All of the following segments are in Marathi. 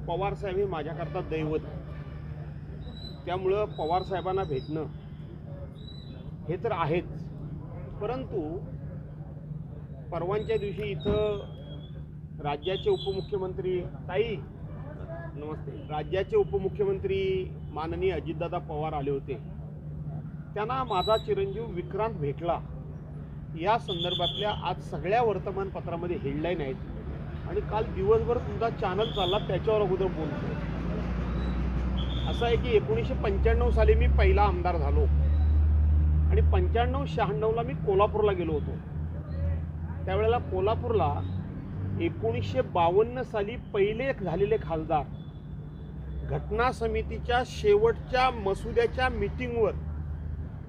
पवार साहेब हे माझ्याकरता दैवत आहे. त्यामुळं पवार साहेबांना भेटणं हे तर आहेच, परंतु परवांच्या दिवशी इथं राज्याचे उपमुख्यमंत्री ताई नमस्ते राज्याचे उपमुख्यमंत्री माननीय अजितदादा पवार आले होते. त्यांना माझा चिरंजीव विक्रांत भेटला या संदर्भातल्या आज सगळ्या वर्तमानपत्रामध्ये हेडलाईन आहेत आणि काल दिवसभर तुमचा चॅनल चालला त्याच्यावर अगोदर बोलतो. असं आहे की 1995 साली मी पहिला आमदार झालो आणि 95-96ला मी कोल्हापूरला गेलो होतो. त्यावेळेला कोल्हापूरला 1952 साली पहिले झालेले खासदार घटना समितीच्या शेवटच्या मसुद्याच्या मीटिंगवर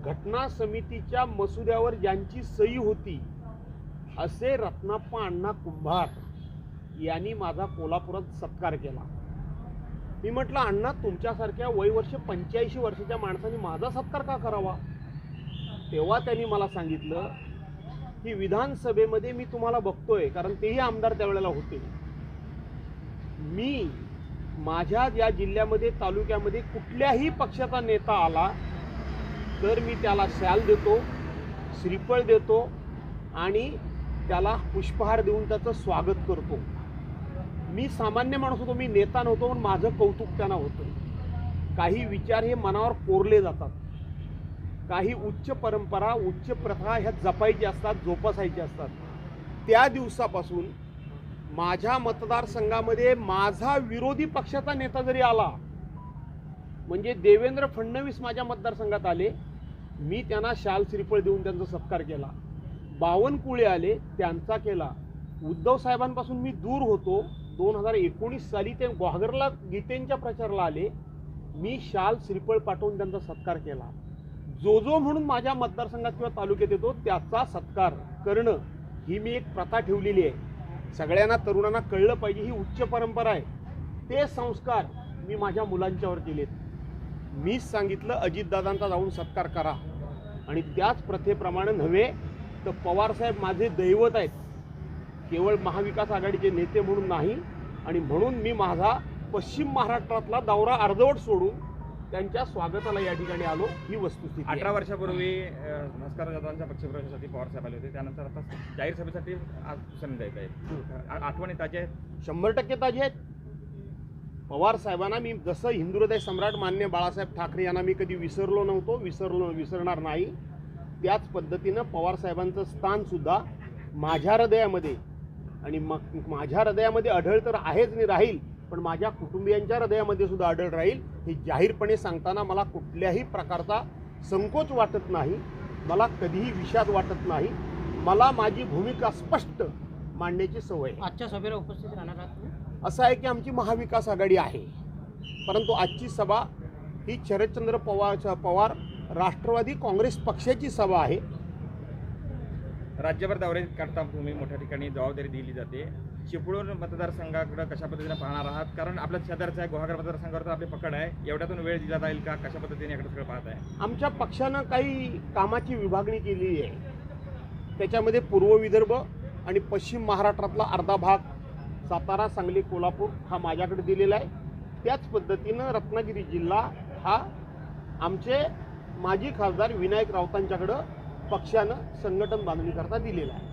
घटना समितीच्या मसुद्यावर ज्यांची सही होती असे रत्नाप्पा अण्णा कुंभार यांनी माझा कोल्हापुरात सत्कार केला. मी म्हटलं अण्णा तुमच्यासारख्या वयवर्ष 85 वर्षाच्या माणसाने माझा सत्कार का करावा. तेव्हा त्यांनी मला सांगितलं की विधानसभेमध्ये मी तुम्हाला बघतोय, कारण तेही आमदार त्यावेळेला होते. मी माझ्या या जिल्ह्यामध्ये तालुक्यामध्ये कुठल्याही पक्षाचा नेता आला तर मी त्याला शाल देतो, श्रीफळ देतो आणि त्याला पुष्पहार देऊन त्याचं स्वागत करतो. मी सामान्य माणूस होतो, मी नेता नव्हतो, पण माझं कौतुक त्यांना होतं. काही विचार हे मनावर कोरले जातात, काही उच्च परंपरा उच्च प्रथा ह्या जपायच्या असतात, जोपासायच्या असतात. त्या दिवसापासून माझ्या मतदारसंघामध्ये माझा विरोधी पक्षाचा नेता जरी आला, म्हणजे देवेंद्र फडणवीस माझ्या मतदारसंघात आले, मी त्यांना शाल श्रीफळ देऊन त्यांचा सत्कार केला. बावनकुळे आले, त्यांचा केला. उद्धव साहेबांपासून मी दूर होतो. 2019 साली ते ग्वागरला गीतेंच्या प्रचाराला आले, मी शाल श्रीफळ पाठवून त्यांचा सत्कार केला. जो म्हणून माझ्या मतदारसंघात किंवा तालुक्यात येतो त्याचा सत्कार करणं ही मी एक प्रथा ठेवलेली आहे. सगळ्यांना तरुणांना कळलं पाहिजे, ही उच्च परंपरा आहे. ते संस्कार मी माझ्या मुलांच्यावर केलेत. मीच सांगितलं अजितदादांचा जाऊन सत्कार करा आणि त्याच प्रथेप्रमाणे नव्हे तर पवारसाहेब माझे दैवत आहेत, केवळ महाविकास आघाडीचे नेते म्हणून नाही. आणि म्हणून मी माझा पश्चिम महाराष्ट्रातला दौरा अर्धवट सोडून त्यांच्या स्वागताला या ठिकाणी आलो. ही वस्तुस्थिती. 18 वर्षापूर्वी नमस्कार जाधवांच्या पक्षप्रवेशासाठी पवार साहेब आले होते. त्यानंतर आता जाहीर सभेसाठी आज संधी जायचं आहे. आठवणी ताज्या आहेत? 100% ताजे आहेत. पवार साहेबांना मी जसं हिंदुहृदय सम्राट मान्य बाळासाहेब ठाकरे यांना मी कधी विसरलो नव्हतो, विसरणार नाही, त्याच पद्धतीनं पवार साहेबांचं स्थानसुद्धा माझ्या हृदयामध्ये आणि माझ्या हृदयामध्ये आढळ तर आहेच नाही राहील, पण माझ्या कुटुंबियांच्या हृदयामध्ये सुद्धा आढळ राहील. हे जाहीरपणे सांगताना मला कुठल्याही प्रकारचा संकोच वाटत नाही, मला कधीही विषाद वाटत नाही. मला माझी भूमिका स्पष्ट मांडण्याची सवय आहे. आजच्या सभेला उपस्थित राहणार आहात? असं आहे की आमची महाविकास आघाडी आहे, परंतु आजची सभा ही शरदचंद्र पवार राष्ट्रवादी काँग्रेस पक्षाची सभा आहे. राज्यभर दौरे करता तुम्ही मोठ्या ठिकाणी जबाबदारी दिली जाते. चिपळूण मतदारसंघाकडे कशा पद्धतीने पाहणार आहात? कारण आपल्या शेजारचा आहे गुहागर मतदारसंघावर तर आपली पकड आहे, एवढ्यातून वेळ दिला जाईल का? कशा पद्धतीने याकडे सगळं पाहत आहे? आमच्या पक्षानं काही कामाची विभागणी केलेली आहे. त्याच्यामध्ये पूर्व विदर्भ आणि पश्चिम महाराष्ट्रातला अर्धा भाग, सातारा, सांगली, कोल्हापूर हा माझ्याकडे दिलेला आहे. त्याच पद्धतीनं रत्नागिरी जिल्हा हा आमचे माजी खासदार विनायक राऊतांच्याकडं पक्षानं संघटन बांधणीकरता दिलेला आहे.